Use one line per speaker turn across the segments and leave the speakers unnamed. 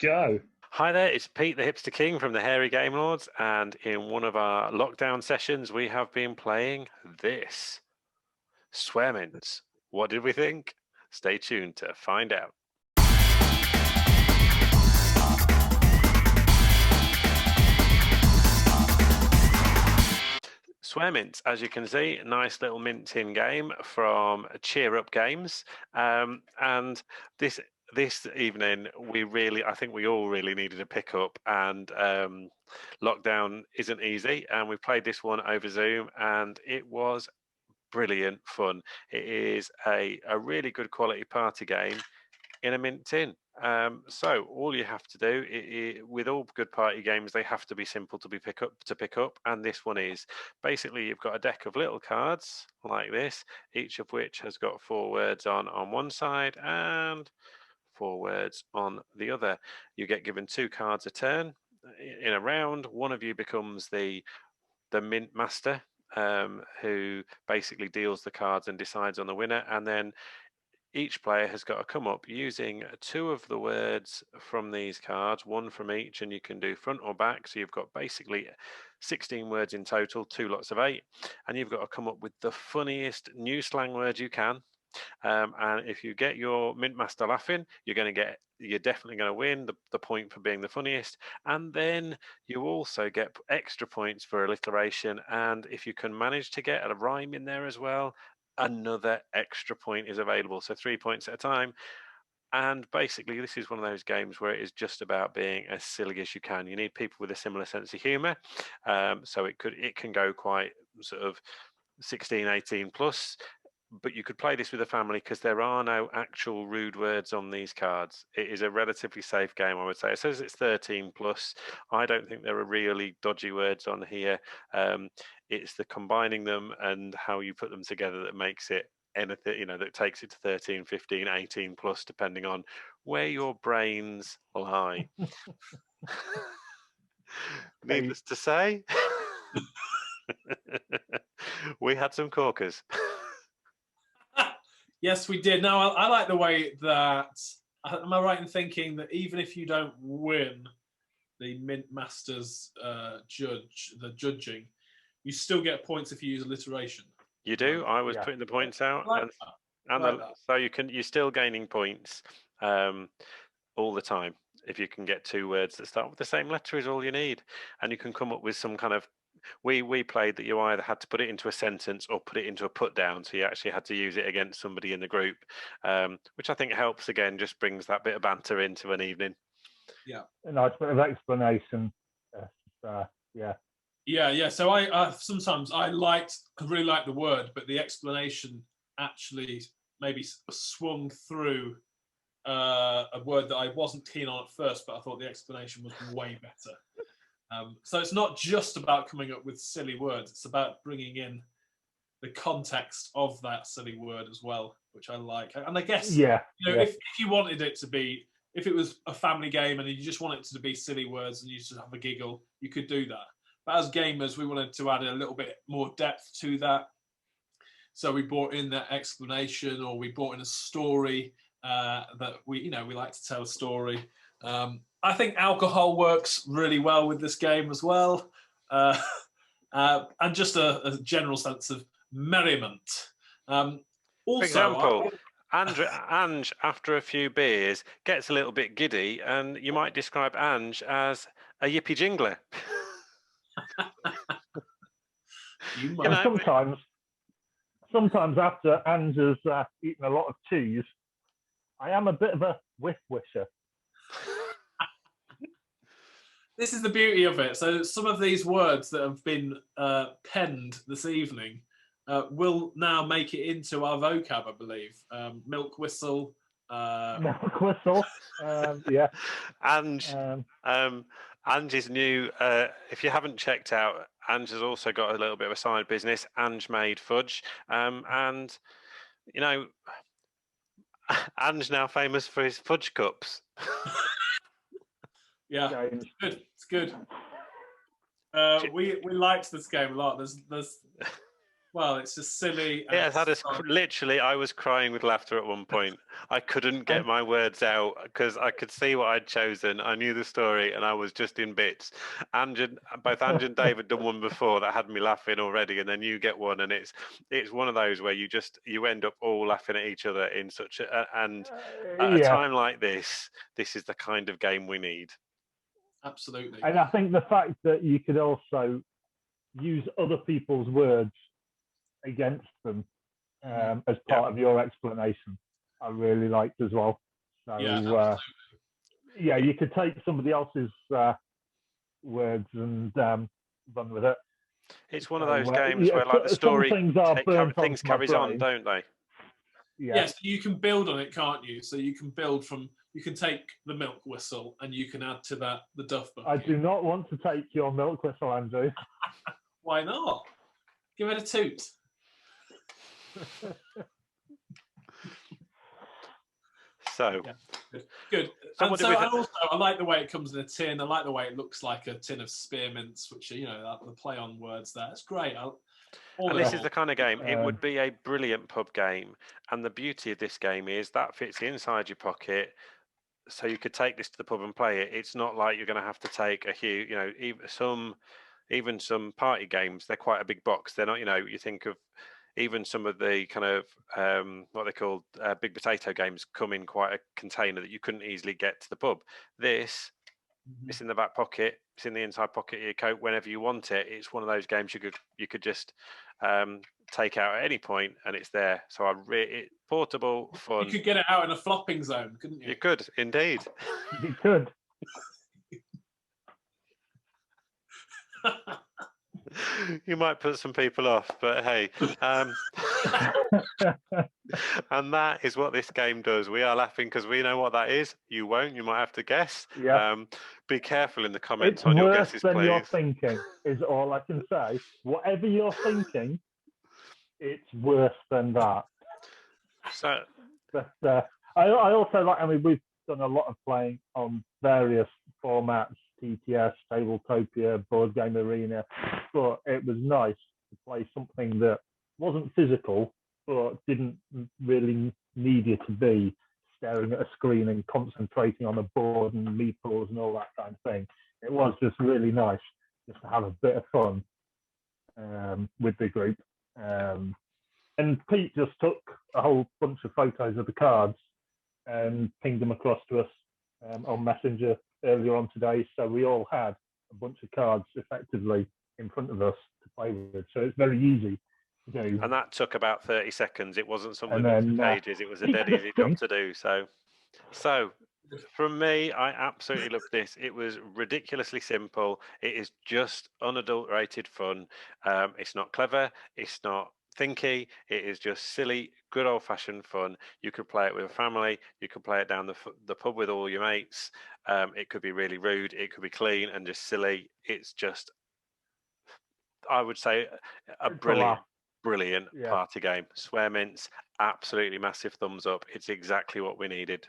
Joe.
Hi there, it's Pete, the Hipster King from the Hairy Game Lords, and in one of our lockdown sessions, we have been playing this. Swearmints. What did we think? Stay tuned to find out. Swearmints, as you can see, nice little mint tin game from Cheer Up Games, and this evening I think we all really needed to pick up, and lockdown isn't easy, and we played this one over Zoom, and it was brilliant fun. It is a really good quality party game in a mint tin. So all you have to do with all good party games, they have to be simple to pick up, and this one is. Basically, you've got a deck of little cards like this, each of which has got 4 words on one side and 4 words on the other. You get given 2 cards a turn. In a round, one of you becomes the mint master, who basically deals the cards and decides on the winner, and then each player has got to come up using 2 of the words from these cards, 1 from each, and you can do front or back. So you've got basically 16 words in total, 2 lots of 8, and you've got to come up with the funniest new slang words you can. And if you get your mint master laughing, you're definitely going to win the point for being the funniest. And then you also get extra points for alliteration. And if you can manage to get a rhyme in there as well, another extra point is available. So 3 points at a time. And basically, this is one of those games where it is just about being as silly as you can. You need people with a similar sense of humor. So it can go quite sort of 16, 18 plus. But you could play this with a family because there are no actual rude words on these cards. It is a relatively safe game, I would say. It says it's 13 plus. I don't think there are really dodgy words on here. It's the combining them and how you put them together that makes it anything, that takes it to 13, 15, 18 plus, depending on where your brains lie. Needless to say, we had some corkers.
Yes, we did. Now, I like the way that, am I right in thinking that even if you don't win the Mint Masters judging, you still get points if you use alliteration?
You do. I was putting the points out, so you're still gaining points all the time. If you can get 2 words that start with the same letter is all you need, and you can come up with some kind of. We played that you either had to put it into a sentence or put it into a put down, so you actually had to use it against somebody in the group, which I think helps. Again, just brings that bit of banter into an evening.
Yeah, a nice bit of explanation.
Yeah. So I sometimes really like the word, but the explanation actually maybe swung through a word that I wasn't keen on at first, but I thought the explanation was way better. So it's not just about coming up with silly words, it's about bringing in the context of that silly word as well, which I like. And I guess, if you wanted it to be, if it was a family game and you just wanted it to be silly words and you just have a giggle, you could do that. But as gamers, we wanted to add a little bit more depth to that. So we brought in that explanation, or we brought in a story that we like to tell a story. I think alcohol works really well with this game as well, and just a general sense of merriment. Also,
for example, Ange, after a few beers, gets a little bit giddy, and you might describe Ange as a yippee jingler.
Sometimes after Ange has eaten a lot of cheese, I am a bit of a whiff-wisher.
This is the beauty of it. So some of these words that have been penned this evening will now make it into our vocab, I believe. Milk whistle.
Milk whistle. Yeah.
Ange's new. If you haven't checked out, Ange has also got a little bit of a side business, Ange Made Fudge, and Ange's now famous for his fudge cups.
Yeah, it's good. We liked this game a lot. There's Well, it's just silly.
It has had us literally. I was crying with laughter at one point. I couldn't get my words out because I could see what I'd chosen. I knew the story, and I was just in bits. Both Ange and Dave had done one before that had me laughing already, and then you get one, and it's one of those where you end up all laughing at each other in such and at a time like this is the kind of game we need.
Absolutely.
And I think the fact that you could also use other people's words against them as part of your explanation, I really liked as well. So you could take somebody else's words and run with it.
It's one of those games where, like, the story, things carries on, don't they?
Yes, you can build on it, can't you? So you can build from. You can take the milk whistle and you can add to that the duff bucket.
I do not want to take your milk whistle, Andrew.
Why not? Give it a toot.
So
good. And so I like the way it comes in a tin. I like the way it looks like a tin of spearmints, which are, the play on words there. It's great.
And this is the kind of game, it would be a brilliant pub game. And the beauty of this game is that fits inside your pocket. So you could take this to the pub and play it. It's not like you're going to have to take a huge, even some party games, they're quite a big box. They're not, you think of even some of the kind of what they call big potato games come in quite a container that you couldn't easily get to the pub. This, it's in the back pocket, it's in the inside pocket of your coat whenever you want it. It's one of those games you could just take out at any point and it's there. So portable, fun.
You could get it out in a flopping zone, couldn't you?
You could, indeed.
You could.
You might put some people off, but hey. And that is what this game does. We are laughing because we know what that is. You won't. You might have to guess.
Yeah.
Be careful in the comments
it's
on your
worse
guesses,
than
please.
You're thinking is all I can say. Whatever you're thinking, it's worse than that.
So,
but I also like. I mean, we've done a lot of playing on various formats. TTS, Tabletopia, Board Game Arena, but it was nice to play something that wasn't physical, but didn't really need you to be staring at a screen and concentrating on a board and meeples and all that kind of thing. It was just really nice just to have a bit of fun with the group. And Pete just took a whole bunch of photos of the cards and pinged them across to us on Messenger earlier on today, so we all had a bunch of cards effectively in front of us to play with. So it's very easy to do.
And that took about 30 seconds. It wasn't something that took ages. It was a dead easy job to do. So from me, I absolutely loved this. It was ridiculously simple. It is just unadulterated fun. It's not clever. It's not thinky. It is just silly, good old-fashioned fun. You could play it with a family. You could play it down the pub with all your mates. It could be really rude. It could be clean and just silly. It's just, I would say, a brilliant party game. Swearmints, absolutely massive thumbs up. It's exactly what we needed.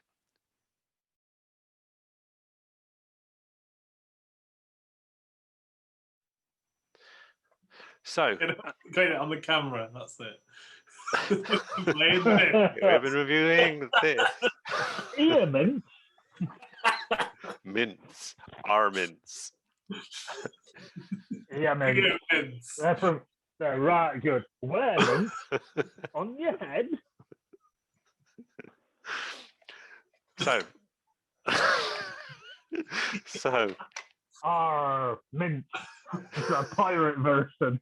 So,
going it on the camera. That's it.
We've been reviewing this.
Ear mints.
Mints are mints.
Yeah, mints. They're right good. Wear mints on your head.
So.
Mints. It's a pirate version.